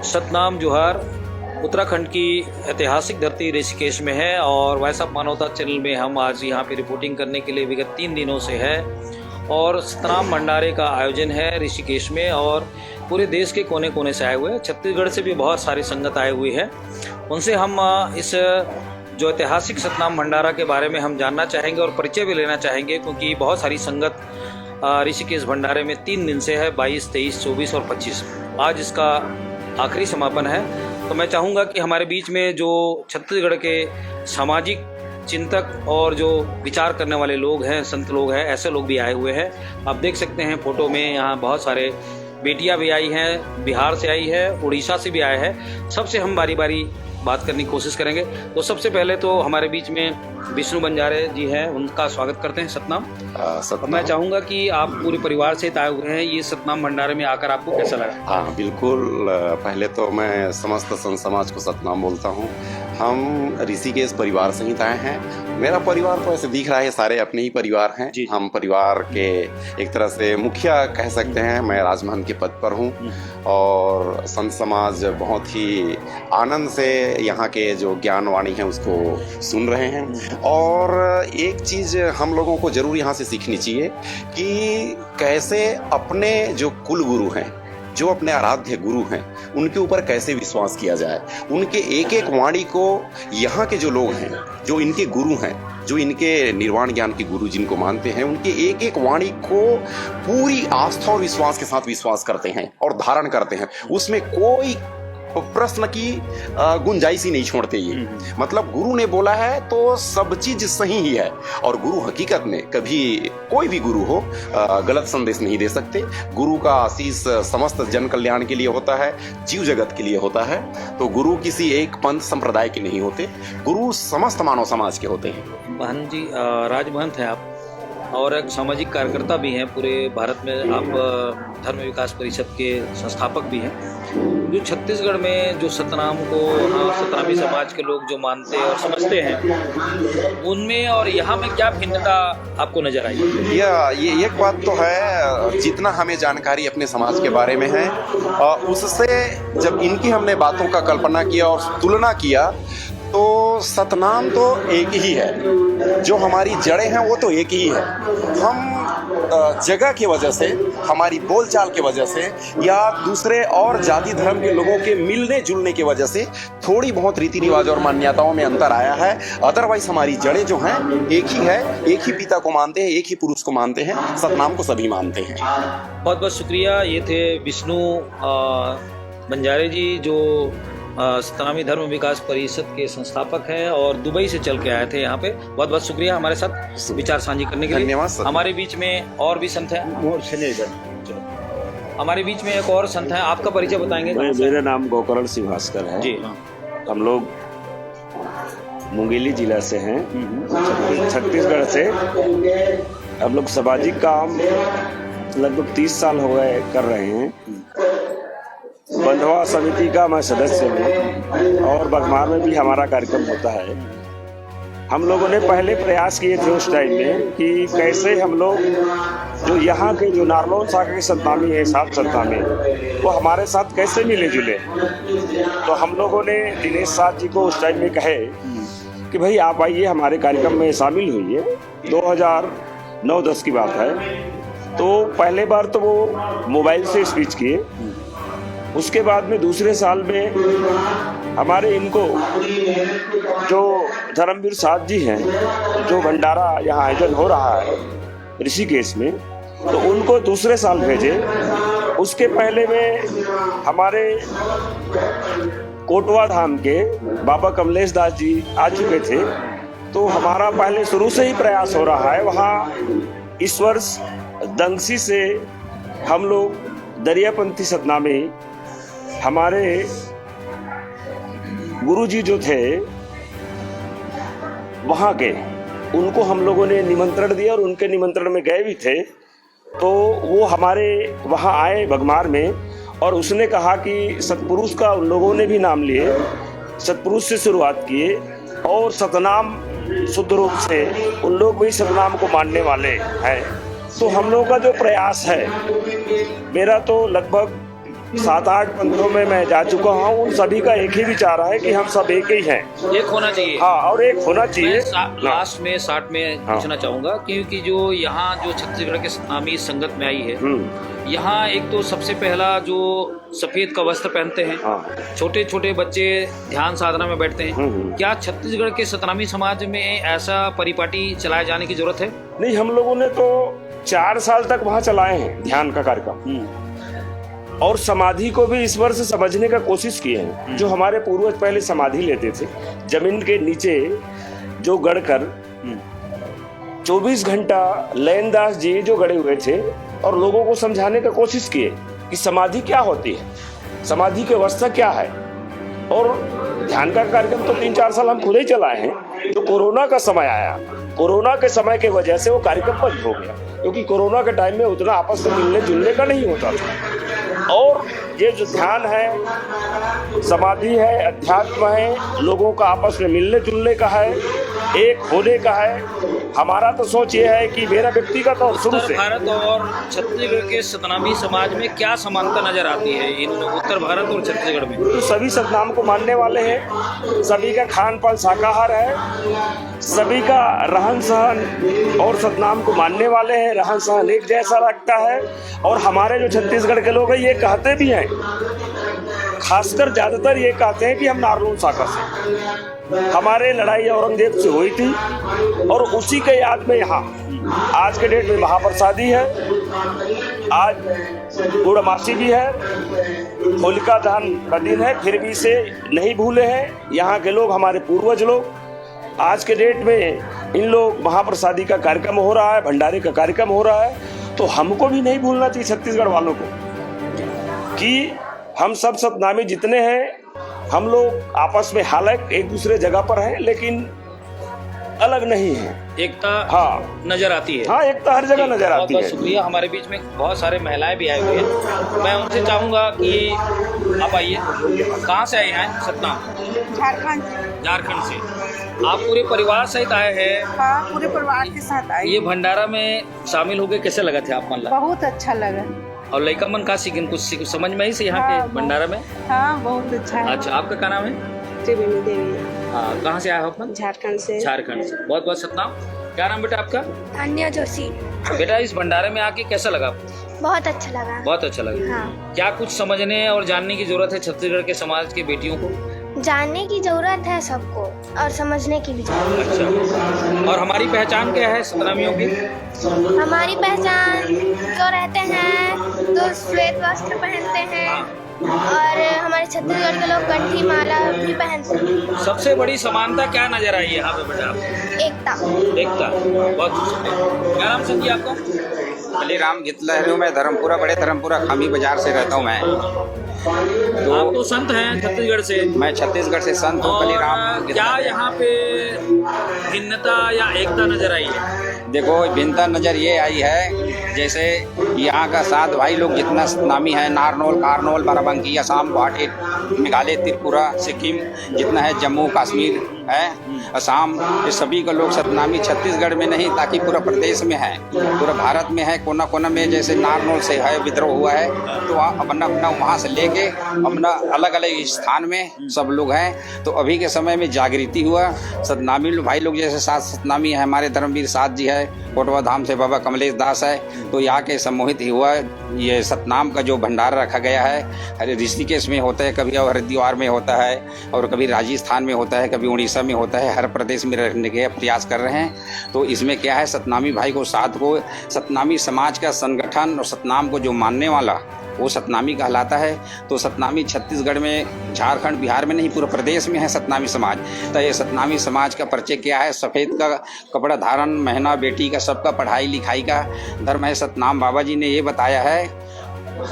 सतनाम जोहार उत्तराखंड की ऐतिहासिक धरती ऋषिकेश में है और वैसा मानवता चैनल में हम आज यहाँ पे रिपोर्टिंग करने के लिए विगत 3 दिनों से है और सतनाम भंडारे का आयोजन है ऋषिकेश में और पूरे देश के कोने कोने से आए हुए हैं। छत्तीसगढ़ से भी बहुत सारी संगत आए हुए हैं। उनसे हम इस जो ऐतिहासिक सतनाम भंडारा के बारे में हम जानना चाहेंगे और परिचय भी लेना चाहेंगे, क्योंकि बहुत सारी संगत ऋषिकेश भंडारे में 3 दिन से है, 22, 23, 24 और 25। आज इसका आखिरी समापन है। तो मैं चाहूँगा कि हमारे बीच में जो छत्तीसगढ़ के सामाजिक चिंतक और जो विचार करने वाले लोग हैं, संत लोग हैं, ऐसे लोग भी आए हुए हैं। आप देख सकते हैं फोटो में, यहाँ बहुत सारे बेटियां भी आई हैं, बिहार से आई है, उड़ीसा से भी आए हैं। सबसे हम बारी बारी बात करने की कोशिश करेंगे। तो सबसे पहले तो हमारे बीच में विष्णु बंजारे जी हैं, उनका स्वागत करते हैं। सतनाम। मैं चाहूँगा कि आप पूरे परिवार से आए हुए हैं, ये सतनाम भंडारे में आकर आपको कैसा लगा? हाँ बिल्कुल। पहले तो मैं समस्त संत समाज को सतनाम बोलता हूँ। हम ऋषिकेश परिवार सहित आए हैं। मेरा परिवार तो ऐसे दिख रहा है, सारे अपने ही परिवार हैं। हम परिवार के एक तरह से मुखिया कह सकते हैं। मैं राजमहल के पद पर हूँ और संत समाज बहुत ही आनंद से यहाँ के जो ज्ञान वाणी है उसको सुन रहे हैं। और एक चीज़ हम लोगों को जरूर यहाँ से सीखनी चाहिए कि कैसे अपने जो कुल गुरु हैं, जो अपने आराध्य गुरु हैं, उनके ऊपर कैसे विश्वास किया जाए। उनके एक एक वाणी को यहाँ के जो लोग हैं, जो इनके गुरु हैं, जो इनके निर्वाण ज्ञान के गुरु जिनको मानते हैं, उनके एक एक वाणी को पूरी आस्था और विश्वास के साथ विश्वास करते हैं और धारण करते हैं। उसमें कोई प्रश्न की गुंजाइश ही नहीं छोड़ते। ये मतलब गुरु ने बोला है तो सब चीज सही ही है। और गुरु हकीकत में कभी कोई भी गुरु हो गलत संदेश नहीं दे सकते। गुरु का आशीष समस्त जन कल्याण के लिए होता है, जीव जगत के लिए होता है। तो गुरु किसी एक पंथ संप्रदाय के नहीं होते, गुरु समस्त मानव समाज के होते हैं। बहन जी, राजमहंत हैं आप और एक सामाजिक कार्यकर्ता भी हैं पूरे भारत में। आप धर्म विकास परिषद के संस्थापक भी हैं। जो छत्तीसगढ़ में जो सतनाम को सतनामी समाज के लोग जो मानते और समझते हैं, उनमें और यहाँ में क्या भिन्नता आपको नजर आई? ये एक बात तो है, जितना हमें जानकारी अपने समाज के बारे में है उससे जब इनकी हमने बातों का कल्पना किया और तुलना किया तो सतनाम तो एक ही है। जो हमारी जड़ें हैं वो तो एक ही है। हम जगह की वजह से, हमारी बोलचाल की वजह से या दूसरे और जाति धर्म के लोगों के मिलने जुलने की वजह से थोड़ी बहुत रीति रिवाज और मान्यताओं में अंतर आया है। अदरवाइज हमारी जड़ें जो हैं एक ही है। एक ही पिता को मानते हैं, एक ही पुरुष को मानते हैं, सतनाम को सभी मानते हैं। बहुत बहुत शुक्रिया। ये थे विष्णु बंजारे जी, जो सतनामी धर्म विकास परिषद के संस्थापक हैं और दुबई से चल के आए थे यहाँ पे। बहुत बहुत शुक्रिया हमारे साथ विचार साझी करने के लिए। धन्यवाद। हमारे बीच में और भी संत हैं। हमारे बीच में एक और संत हैं, आपका परिचय बताएंगे? मेरा नाम गोकर्ण सिंह भास्कर है जी। हम लोग मुंगेली जिला से हैं, छत्तीसगढ़ से। हम लोग सामाजिक काम लगभग 30 साल हो गए कर रहे हैं। बंधवा समिति का मैं सदस्य हूँ और बगमार में भी हमारा कार्यक्रम होता है। हम लोगों ने पहले प्रयास किए थे उस टाइम में कि कैसे हम लोग जो यहाँ के जो नारनौल शाखा के सतनामी है, 7 सतनामी, वो हमारे साथ कैसे मिले जुले। तो हम लोगों ने दिनेश साथ जी को उस टाइम में कहे कि भाई आप आइए हमारे कार्यक्रम में शामिल हुई है। 2009-10 की बात है। तो पहले बार तो वो मोबाइल से स्पीच किए। उसके बाद में दूसरे साल में हमारे इनको जो धर्मवीर साथ जी हैं, जो भंडारा यहाँ आयोजन हो रहा है ऋषिकेश में, तो उनको दूसरे साल भेजे। उसके पहले में हमारे कोटवा धाम के बाबा कमलेश दास जी आ चुके थे। तो हमारा पहले शुरू से ही प्रयास हो रहा है। वहाँ इस वर्ष दंगसी से हम लोग दरियापंथी सतनामी हमारे गुरुजी जो थे वहाँ के, उनको हम लोगों ने निमंत्रण दिया और उनके निमंत्रण में गए भी थे। तो वो हमारे वहाँ आए बगमार में और उसने कहा कि सतपुरुष का उन लोगों ने भी नाम लिए, सतपुरुष से शुरुआत किए और सतनाम शुद्ध रूप से उन लोग भी सतनाम को मानने वाले हैं। तो हम लोगों का जो प्रयास है, मेरा तो लगभग 7-8 पंथों में मैं जा चुका हूँ, उन सभी का एक ही विचार है कि हम सब एक ही हैं। एक होना चाहिए। हाँ, और एक होना चाहिए। लास्ट में 60 में पूछना चाहूंगा, क्योंकि जो यहाँ जो छत्तीसगढ़ के सतनामी संगत में आई है, यहाँ एक तो सबसे पहला जो सफेद का वस्त्र पहनते हैं, छोटे छोटे बच्चे ध्यान साधना में बैठते हैं। क्या छत्तीसगढ़ के सतनामी समाज में ऐसा परिपाटी चलाए जाने की जरूरत है? नहीं, हम लोगों ने तो 4 साल तक वहाँ चलाए हैं ध्यान का कार्यक्रम, और समाधि को भी इस वर्ष समझने का कोशिश किए हैं। जो हमारे पूर्वज पहले समाधि लेते थे जमीन के नीचे, जो गढ़कर 24 घंटा लैनदास जी जो गड़े हुए थे, और लोगों को समझाने का कोशिश किए कि समाधि क्या होती है, समाधि की अवस्था क्या है। और ध्यान का कार्यक्रम तो 3-4 साल हम खुद ही चलाए हैं। जो कोरोना का समय आया, कोरोना के समय की वजह से वो कार्यक्रम बंद हो गया, क्योंकि कोरोना के टाइम में उतना आपस में मिलने जुलने का नहीं होता था। और ये जो ध्यान है, समाधि है, अध्यात्म है, लोगों का आपस में मिलने जुलने का है, एक होने का है। हमारा तो सोच ये है कि मेरा व्यक्तिगत और शुरू से भारत और छत्तीसगढ़ के सतनामी समाज में क्या समानता नजर आती है इन उत्तर भारत और छत्तीसगढ़ में? तो सभी सतनाम को मानने वाले हैं, सभी का खान पान शाकाहार है, सभी का रहन सहन और सतनाम को मानने वाले हैं, रहन सहन एक जैसा रखता है। और हमारे जो छत्तीसगढ़ के लोग हैं ये कहते भी हैं, खासकर ज्यादातर ये कहते हैं कि हम नारनौल शाखा से, हमारे लड़ाई औरंगजेब से हुई थी, और उसी के याद में यहाँ आज के डेट में महाप्रसादी है, आज पूर्णमासी भी है, होलिका दहन का दिन है, फिर भी इसे नहीं भूले हैं यहाँ के लोग, हमारे पूर्वज लोग। आज के डेट में इन लोग महाप्रसादी का कार्यक्रम हो रहा है, भंडारे का कार्यक्रम हो रहा है, तो हमको भी नहीं भूलना चाहिए छत्तीसगढ़ वालों को कि हम सब सतनामी जितने हैं, हम लोग आपस में हालांकि एक दूसरे जगह पर हैं, लेकिन अलग नहीं है। एकता हाँ नजर आती है। हाँ, एकता हर जगह नजर आती है। बहुत शुक्रिया। हमारे बीच में बहुत सारे महिलाएं भी आई हुई हैं, मैं उनसे चाहूंगा कि आप आइए। कहाँ से आए हैं? सतनाम, झारखंड से। आप पूरे परिवार सहित आए हैं? हाँ, पूरे परिवार के साथ आए। ये भंडारा में शामिल हो गए, कैसे लगा थे आप? मन बहुत अच्छा लगा। और लड़का मन का सीखन कुछ समझ में आई से यहाँ हाँ, के भंडारा में? हाँ, बहुत अच्छा है। अच्छा, आपका क्या नाम है? त्रिवेणी देवी। हाँ, कहाँ से आए हो अपन? झारखंड से। झारखंड से। बहुत बहुत सतनाम। क्या नाम बेटा आपका? अन्या जोशी। बेटा, इस भंडारे में आके कैसा लगा आपको? बहुत अच्छा लगा। बहुत अच्छा लगा। हाँ। क्या कुछ समझने और जानने की जरूरत है छत्तीसगढ़ के समाज के बेटियों को? जानने की जरूरत है सबको, और समझने की भी जरूरत है। अच्छा, और हमारी पहचान क्या है सतनामियों की? हमारी पहचान जो रहते हैं तो श्वेत वस्त्र पहनते हैं, और हमारे छत्तीसगढ़ के लोग कंठी माला भी पहनते हैं। सबसे बड़ी समानता क्या नजर आई यहाँ पे बेटा आपको? एकता। एकता। बहुत शुक्रिया। क्या नाम संजी आपका? बलीराम गितलहरों में धर्मपुरा, बड़े धर्मपुरा खामी बाजार से रहता हूँ मैं। आप तो संत हैं छत्तीसगढ़ से। मैं छत्तीसगढ़ से संत हूँ, बलीराम। क्या यहाँ पे भिन्नता या एकता नजर आई है? देखो, भिन्नता नजर ये आई है, जैसे यहाँ का 7 भाई लोग जितना नामी है, नारनौल, कारनौल, बाराबंकी, असम, गुवाहाटी, मेघालय, त्रिपुरा, सिक्किम, जितना है जम्मू कश्मीर है, असम, ये सभी का लोग सतनामी छत्तीसगढ़ में नहीं ताकि पूरा प्रदेश में है, पूरा भारत में है, कोना कोना में। जैसे नारनौल से है विद्रोह हुआ है, तो अपना अपना वहाँ से लेके अपना अलग अलग स्थान में सब लोग हैं। तो अभी के समय में जागृति हुआ, सतनामी भाई लोग जैसे 7 सतनामी है, हमारे धर्मवीर 7 जी है, कोटवा धाम से बाबा कमलेश दास है, तो यहाँ के सम्मोहित ही हुआ ये सतनाम का जो भंडार रखा गया है। ऋषिकेश में होता है, कभी हरिद्वार में होता है, और कभी राजस्थान में होता है, कभी उड़ीसा में होता है, हर प्रदेश में रखने के प्रयास कर रहे हैं। तो इसमें क्या है, सतनामी भाई को साथ को सतनामी समाज का संगठन और सतनाम को जो मानने वाला वो सतनामी कहलाता है। तो सतनामी छत्तीसगढ़ में, झारखंड, बिहार में नहीं, पूरे प्रदेश में है सतनामी समाज। तो ये सतनामी समाज का परिचय क्या है? सफ़ेद का कपड़ा धारण, महीना बेटी का, सबका पढ़ाई लिखाई का धर्म है। सतनाम बाबा जी ने ये बताया है,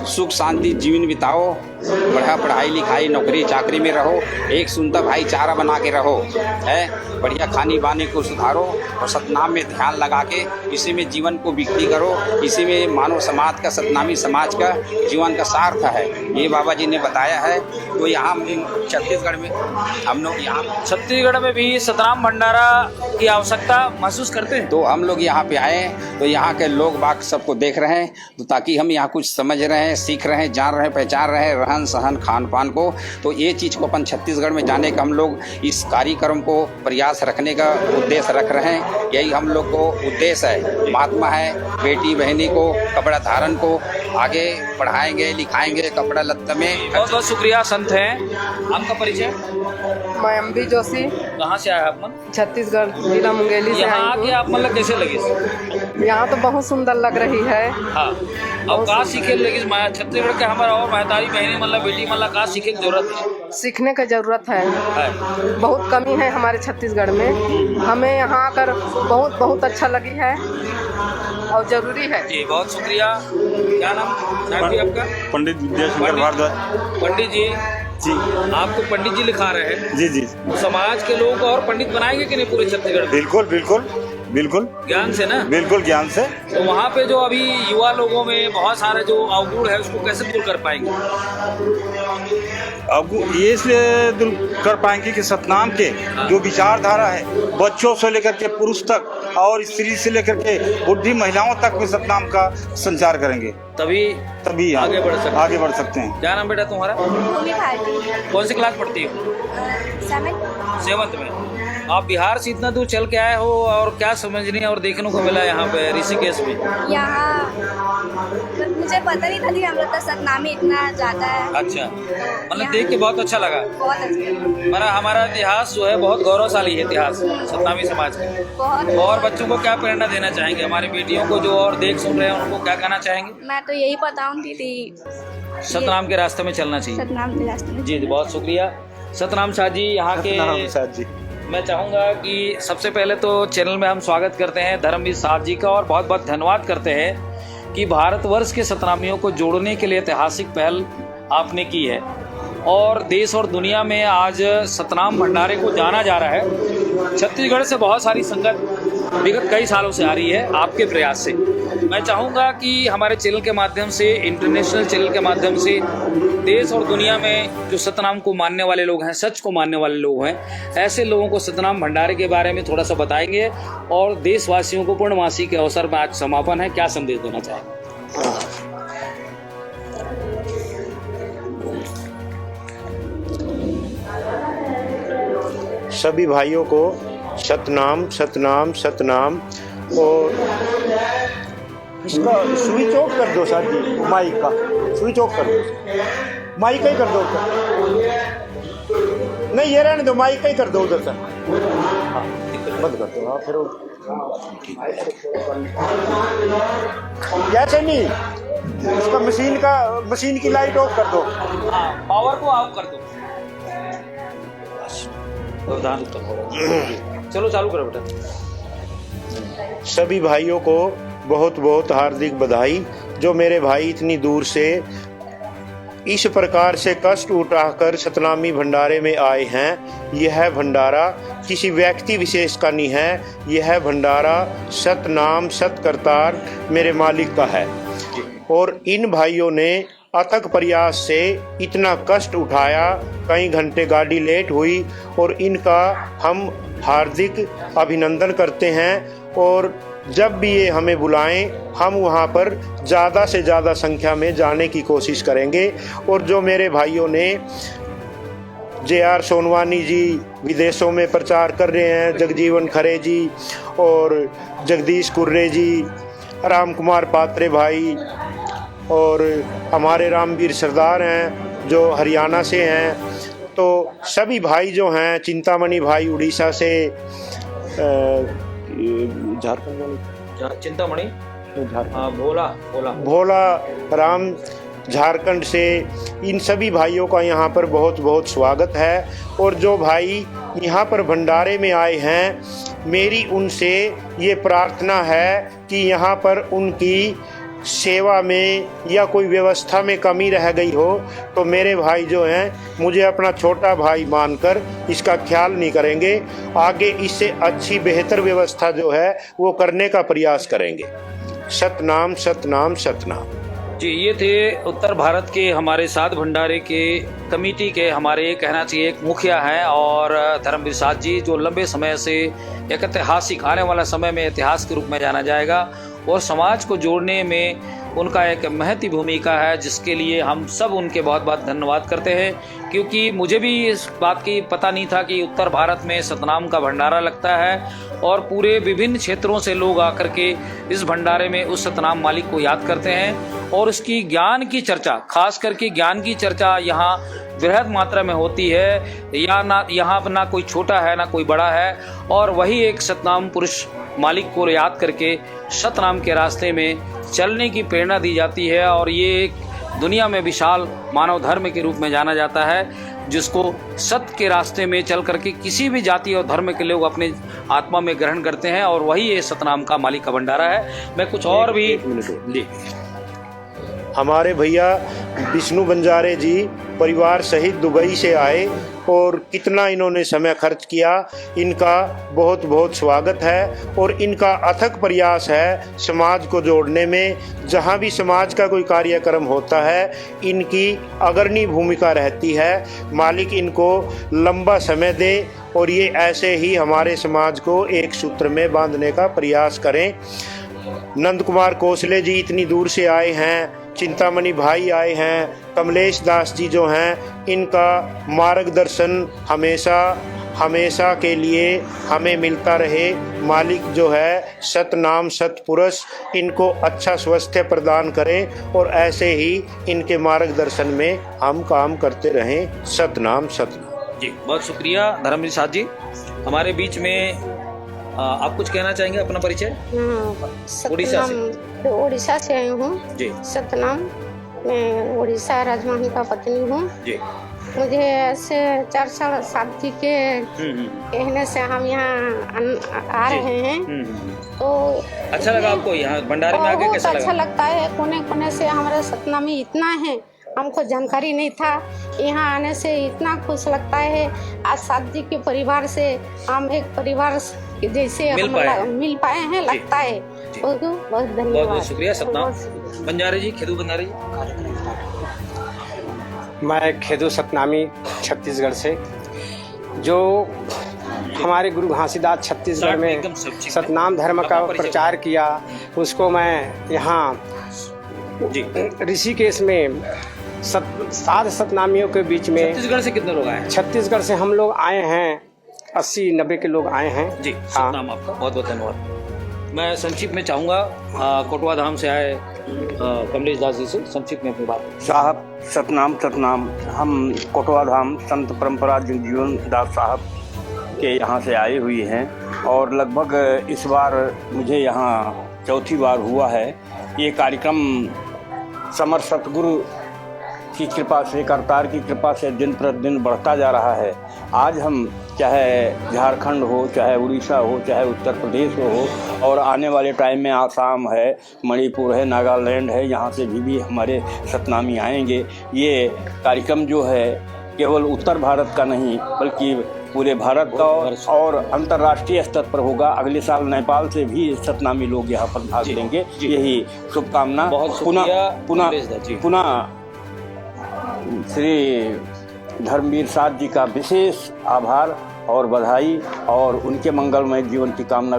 सुख शांति जीवन बिताओ, बढ़ा पढ़ाई लिखाई, नौकरी चाकरी में रहो, एक सुनता भाईचारा बना के रहो, है। बढ़िया खानी बानी को सुधारो और सतनाम में ध्यान लगा के इसी में जीवन को विकती करो। इसी में मानव समाज का, सतनामी समाज का जीवन का सार्थ है, ये बाबा जी ने बताया है। तो यहाँ छत्तीसगढ़ में हम लोग यहाँ छत्तीसगढ़ में भी सतनाम भंडारा की आवश्यकता महसूस करते हैं। तो हम लोग यहाँ पे आए तो यहाँ के लोग बाग सबको देख रहे हैं, तो ताकि हम यहाँ कुछ समझ रहे हैं, सीख रहे हैं, जान रहे हैं, पहचान रहे हैं रहन सहन खान पान को। तो ये चीज़ को अपन छत्तीसगढ़ में जाने का हम लोग इस कार्यक्रम को प्रयास रखने का उद्देश्य रख रहे हैं। यही हम लोग को उद्देश्य है। महात्मा है, बेटी बहनी को कपड़ा धारण को आगे पढ़ाएंगे, लिखाएंगे, कपड़ा लत्ता में। बहुत बहुत शुक्रिया संत हैं। आपका परिचय? मैं अम्बी जोशी, कहाँ से आया आप मन? छत्तीसगढ़ जिला मुंगेली से यहाँ आई आके हूँ। आप मतलब कैसे लगे? यहाँ तो बहुत सुंदर लग रही है। हाँ, अब कहाँ सीखे लगी छत्तीसगढ़ के हमारा और महतारी बहनी मतलब बेटी मतलब कहाँ सीखे की जरूरत है? सीखने का जरूरत है, बहुत कमी है हमारे छत्तीसगढ़ में। हमें यहाँ आकर बहुत बहुत अच्छा लगी है और जरूरी है। जी बहुत शुक्रिया। क्या नाम साहब जी आपका? पंडित विद्याशंकर भारद्वाज पंडित जी जी। आपको पंडित जी लिखा रहे हैं। जी जी, तो समाज के लोग और पंडित बनाएंगे कि नहीं पूरे छत्तीसगढ़ में? बिल्कुल बिल्कुल बिल्कुल ज्ञान से ना? बिल्कुल ज्ञान से। तो वहाँ पे जो अभी युवा लोगों में बहुत सारे जो अवगुण है उसको कैसे दूर कर पाएंगे? अब ये इसलिए दूर कर पाएंगे कि सतनाम के जो विचारधारा है, बच्चों से लेकर के पुरुष तक और स्त्री से लेकर के बुढ़ी महिलाओं तक में सतनाम का संचार करेंगे, तभी आगे बढ़ सकते हैं। क्या नाम बेटा तुम्हारा? भूमि भारती, कौन सी क्लास पढ़ती हो? 7th में। आप बिहार से इतना दूर चल के आए हो और क्या समझने और देखने को मिला यहाँ पे ऋषिकेश में? यहाँ मुझे पता नहीं था कि हम लोग का सतनामी इतना ज़्यादा है। अच्छा, मतलब देख के बहुत अच्छा लगा। बहुत अच्छा, हमारा इतिहास जो है बहुत गौरवशाली है, इतिहास सतनामी समाज का। बहुत। और बच्चों को क्या प्रेरणा देना चाहेंगे? हमारी बेटियों को जो और देख सुन रहे हैं उनको क्या कहना चाहेंगे? मैं तो यही बताऊंगी थी सतनाम के रास्ते में चलना चाहिए। सतनाम के रास्ते में। जी बहुत शुक्रिया सतनाम शाह जी। यहाँ के मैं चाहूँगा कि सबसे पहले तो चैनल में हम स्वागत करते हैं धर्मवीर साहब जी का और बहुत बहुत धन्यवाद करते हैं कि भारतवर्ष के सतनामियों को जोड़ने के लिए ऐतिहासिक पहल आपने की है और देश और दुनिया में आज सतनाम भंडारे को जाना जा रहा है। छत्तीसगढ़ से बहुत सारी संगत विगत कई सालों से आ रही है आपके प्रयास से। मैं चाहूँगा कि हमारे चैनल के माध्यम से, इंटरनेशनल चैनल के माध्यम से देश और दुनिया में जो सतनाम को मानने वाले लोग हैं, सच को मानने वाले लोग हैं, ऐसे लोगों को सतनाम भंडारे के बारे में थोड़ा सा बताएंगे और देशवासियों को पूर्णमासी के अवसर पर आज समापन है, क्या संदेश देना चाहेंगे? सभी भाइयों को सतनाम सतनाम सतनाम। और इसका स्विच ऑफ कर दो सर जी, माइक का स्विच ऑफ कर दो, माइक का ही कर दो। नहीं ये रहने दो, माइक का ही कर दो उधर सर। हाँ बंद कर दो। हाँ फिर कैसे नहीं, इसका मशीन की लाइट ऑफ कर दो। हाँ पावर को ऑफ कर दो। चलो चालू करो बेटा। सभी भाइयों को बहुत बहुत हार्दिक बधाई। जो मेरे भाई इतनी दूर से इस प्रकार से कष्ट उठाकर सतनामी भंडारे में आए हैं। यह भंडारा किसी व्यक्ति विशेष का नहीं है, यह भंडारा सतनाम सतकरतार मेरे मालिक का है। और इन भाइयों ने अथक प्रयास से इतना कष्ट उठाया, कई घंटे गाड़ी लेट हुई और इनका हम हार्दिक अभिनंदन करते हैं। और जब भी ये हमें बुलाएं हम वहाँ पर ज़्यादा से ज़्यादा संख्या में जाने की कोशिश करेंगे। और जो मेरे भाइयों ने JR सोनवानी जी विदेशों में प्रचार कर रहे हैं, जगजीवन खरे जी और जगदीश कुर्रे जी, राम कुमार पात्रे भाई और हमारे रामवीर सरदार हैं जो हरियाणा से हैं, तो सभी भाई जो हैं, चिंतामणि भाई उड़ीसा से, झारखंड वाले चिंतामणि, भोला राम झारखंड से, इन सभी भाइयों का यहाँ पर बहुत बहुत स्वागत है। और जो भाई यहाँ पर भंडारे में आए हैं, मेरी उनसे ये प्रार्थना है कि यहाँ पर उनकी सेवा में या कोई व्यवस्था में कमी रह गई हो तो मेरे भाई जो हैं मुझे अपना छोटा भाई मानकर इसका ख्याल नहीं करेंगे। आगे इससे अच्छी बेहतर व्यवस्था जो है वो करने का प्रयास करेंगे। सतनाम सतनाम सतनाम। जी, ये थे उत्तर भारत के हमारे सात भंडारे के कमेटी के हमारे कहना चाहिए एक मुखिया हैं और धर्मवीर साथ जी, जो लंबे समय से एक ऐतिहासिक आने वाला समय में इतिहास के रूप में जाना जाएगा और समाज को जोड़ने में उनका एक महती भूमिका है, जिसके लिए हम सब उनके बहुत बहुत धन्यवाद करते हैं। क्योंकि मुझे भी इस बात की पता नहीं था कि उत्तर भारत में सतनाम का भंडारा लगता है और पूरे विभिन्न क्षेत्रों से लोग आकर के इस भंडारे में उस सतनाम मालिक को याद करते हैं और उसकी ज्ञान की चर्चा, खास करके ज्ञान की चर्चा यहाँ बृहद मात्रा में होती है। यहाँ ना कोई छोटा है ना कोई बड़ा है, और वही एक सतनाम पुरुष मालिक को याद करके सतनाम के रास्ते में चलने की प्रेरणा दी जाती है। और ये एक दुनिया में विशाल मानव धर्म के रूप में जाना जाता है, जिसको सत्य के रास्ते में चल करके किसी भी जाति और धर्म के लोग अपने आत्मा में ग्रहण करते हैं, और वही ये सतनाम का मालिक का भंडारा है। मैं कुछ और भी जी, हमारे भैया विष्णु बंजारे जी परिवार सहित दुबई से आए और कितना इन्होंने समय खर्च किया, इनका बहुत बहुत स्वागत है। और इनका अथक प्रयास है समाज को जोड़ने में। जहाँ भी समाज का कोई कार्यक्रम होता है इनकी अग्रणी भूमिका रहती है। मालिक इनको लंबा समय दे और ये ऐसे ही हमारे समाज को एक सूत्र में बांधने का प्रयास करें। नंद कुमार कोसले जी इतनी दूर से आए हैं, चिंतामणि भाई आए हैं, कमलेश दास जी जो हैं, इनका मार्गदर्शन हमेशा हमेशा के लिए हमें मिलता रहे। मालिक जो है सतनाम सतपुरुष इनको अच्छा स्वास्थ्य प्रदान करें और ऐसे ही इनके मार्गदर्शन में हम काम करते रहें। सतनाम सतनाम। जी, बहुत शुक्रिया धर्मवीर साथ जी। हमारे बीच में आप कुछ कहना चाहेंगे? अपना परिचय। उड़ीसा से। उड़ीसा से आई हूँ जी। सतनाम, मैं उड़ीसा राजमहल का पत्नी हूँ जी। मुझे ऐसे 4 साल शादी के कहने से हम यहाँ आ रहे हैं, तो अच्छा लगा आपको यहाँ भंडारे में आके? कैसा लगा? अच्छा लगता है। कोने कोने से हमारे सतनामी इतना है, हमको जानकारी नहीं था। यहाँ आने से इतना खुश लगता है। आज साथ जी के परिवार से हम एक परिवार जैसे मिल पाए हैं, लगता है। बहुत धन्यवाद। बहुत शुक्रिया सतनाम। बंजारे जी, खेदू बंजारे जी। मैं खेदू सतनामी छत्तीसगढ़ से, जो हमारे गुरु घासीदास छत्तीसगढ़ में सतनाम धर्म का प्रचार किया, उसको मैं यहाँ ऋषिकेश में 7 सतनामियों के बीच में। छत्तीसगढ़ से कितने लोग आए हैं? छत्तीसगढ़ से हम लोग आए हैं 80-90 के लोग आए हैं जी। सतनाम आपका बहुत बहुत धन्यवाद। मैं संक्षिप्त में चाहूँगा कोटवा धाम से आए कमलेश दास जी से संक्षिप्त में अपनी बात। साहब सतनाम सतनाम। हम कोटवा धाम संत परंपरा जीवन दास साहब के यहाँ से आए हुए हैं और लगभग इस बार मुझे यहाँ चौथी बार हुआ है। ये कार्यक्रम समर सतगुरु की कृपा से, करतार की कृपा से दिन प्रतिदिन बढ़ता जा रहा है। आज हम चाहे झारखंड हो, चाहे उड़ीसा हो, चाहे उत्तर प्रदेश हो, और आने वाले टाइम में आसाम है, मणिपुर है, नागालैंड है, यहाँ से भी हमारे सतनामी आएंगे। ये कार्यक्रम जो है केवल उत्तर भारत का नहीं बल्कि पूरे भारत का और अंतर्राष्ट्रीय स्तर पर होगा। अगले साल नेपाल से भी सतनामी लोग यहाँ पर भाग लेंगे। यही शुभकामना। पुनः श्री धर्मवीर साथ जी का विशेष आभार और बधाई और उनके मंगलमय जीवन की कामना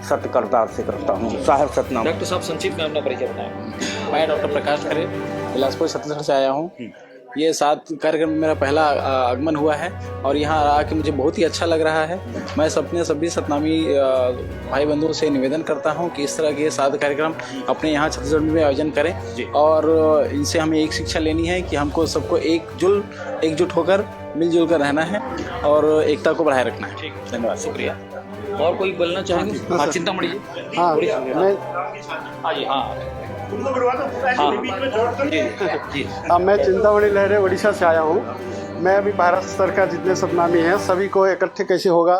सत्य करतार से करता हूँ। साहब सतनाम। डॉक्टर साहब संक्षिप्त में अपना परिचय बताएं। मैं डॉक्टर प्रकाश खरे बिलासपुर छत्तीसगढ़ से आया हूँ। ये 7 कार्यक्रम मेरा पहला आगमन हुआ है और यहाँ आके मुझे बहुत ही अच्छा लग रहा है। मैं सभी सतनामी भाई बंधुओं से निवेदन करता हूँ कि इस तरह के 7 कार्यक्रम अपने यहाँ छत्तीसगढ़ में आयोजन करें और इनसे हमें एक शिक्षा लेनी है कि हमको सबको एकजुट होकर मिलजुल कर रहना है और एकता को बढ़ाए रखना है। धन्यवाद, शुक्रिया। और कोई बोलना चाहेंगे? हाँ, चिंतामणि जी। हाँ, मैं चिंतामणि लहरे उड़ीसा से आया हूँ। मैं अभी भारत सरकार जितने सतनामी हैं सभी को इकट्ठे कैसे होगा,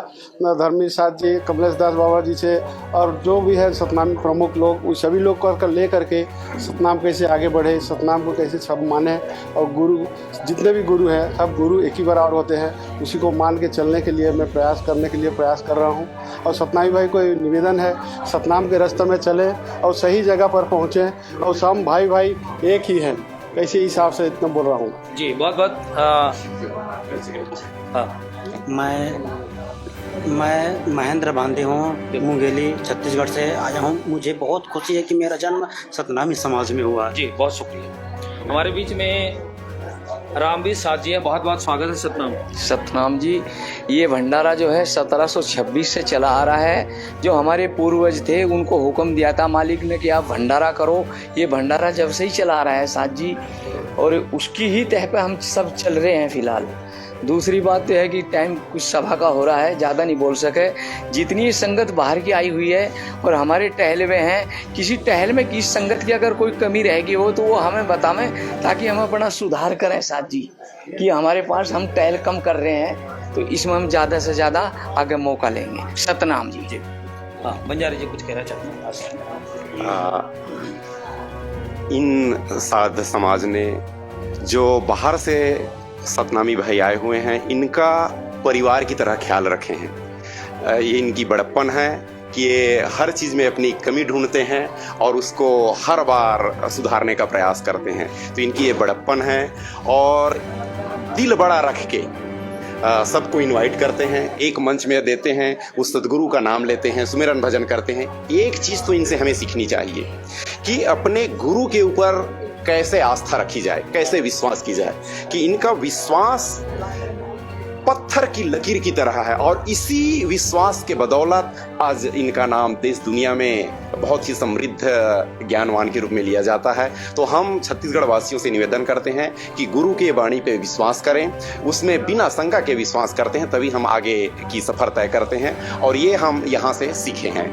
धर्मी साथ जी, कमलेश दास बाबा जी से और जो भी है सतनामी प्रमुख लोग, उन सभी लोग को ले करके सतनाम कैसे आगे बढ़े, सतनाम को कैसे सब माने। और गुरु जितने भी गुरु हैं सब गुरु एक ही बराबर होते हैं, उसी को मान के चलने के लिए मैं प्रयास कर रहा हूँ। और सतनामी भाई को निवेदन है सतनाम के रास्ते में चले और सही जगह पर पहुँचें और सब भाई भाई एक ही हैं, कैसे हिसाब से इतना बोल रहा हूँ जी। बहुत मैं महेंद्र बांदे हूँ, मुंगेली छत्तीसगढ़ से आया हूँ। मुझे बहुत खुशी है कि मेरा जन्म सतनामी समाज में हुआ जी। बहुत शुक्रिया। हमारे बीच में रामवीर साथ जी है, बहुत बहुत स्वागत है। सतनाम जी, ये भंडारा जो है 1726 से चला आ रहा है। जो हमारे पूर्वज थे उनको हुक्म दिया था मालिक ने कि आप भंडारा करो। ये भंडारा जब से ही चला आ रहा है साथ जी, और उसकी ही तह पे हम सब चल रहे हैं फिलहाल। दूसरी बात तो है कि टाइम कुछ सभा का हो रहा है, ज़्यादा नहीं बोल सके। जितनी संगत बाहर की आई हुई है और हमारे टहल में हैं, किसी टहल में किसी संगत की अगर कोई कमी रहेगी हो तो वो हमें बतावें, ताकि हम अपना सुधार करें साथ जी, कि हमारे पास हम टहल कम कर रहे हैं, तो इसमें हम ज़्यादा से ज़्यादा आगे मौका लेंगे। सतनाम जी। हाँ, बंजारे जी कुछ कहना चाहते हैं? इन साध समाज ने जो बाहर से सतनामी भाई आए हुए हैं, इनका परिवार की तरह ख्याल रखे हैं। ये इनकी बड़प्पन है कि ये हर चीज़ में अपनी कमी ढूंढते हैं और उसको हर बार सुधारने का प्रयास करते हैं। तो इनकी ये बड़प्पन है और दिल बड़ा रख के सबको इनवाइट करते हैं, एक मंच में देते हैं, उस सदगुरु का नाम लेते हैं, सुमिरन भजन करते हैं। एक चीज़ तो इनसे हमें सीखनी चाहिए कि अपने गुरु के ऊपर कैसे आस्था रखी जाए, कैसे विश्वास की जाए, कि इनका विश्वास पत्थर की लकीर की तरह है और इसी विश्वास के बदौलत आज इनका नाम देश दुनिया में बहुत ही समृद्ध ज्ञानवान के रूप में लिया जाता है। तो हम छत्तीसगढ़ वासियों से निवेदन करते हैं कि गुरु के वाणी पे विश्वास करें, उसमें बिना शंका के विश्वास करते हैं, तभी हम आगे की सफर तय करते हैं और ये हम यहाँ से सीखे हैं।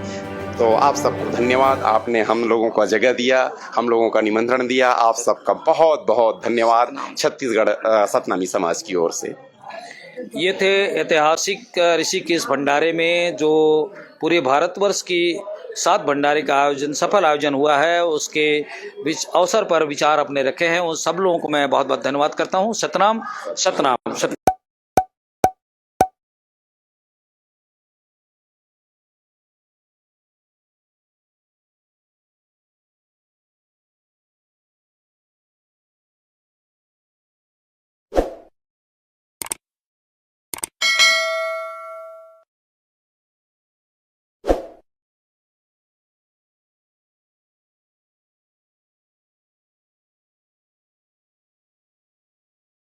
तो आप सबको धन्यवाद, आपने हम लोगों को जगह दिया, हम लोगों का निमंत्रण दिया, आप सबका बहुत बहुत धन्यवाद छत्तीसगढ़ सतनामी समाज की ओर से। ये थे ऐतिहासिक ऋषिकेश भंडारे में जो पूरे भारतवर्ष की 7 भंडारे का आयोजन, सफल आयोजन हुआ है, उसके अवसर पर विचार अपने रखे हैं। उन सब लोगों को मैं बहुत बहुत धन्यवाद करता हूँ। सतनाम सतनाम सतनाम।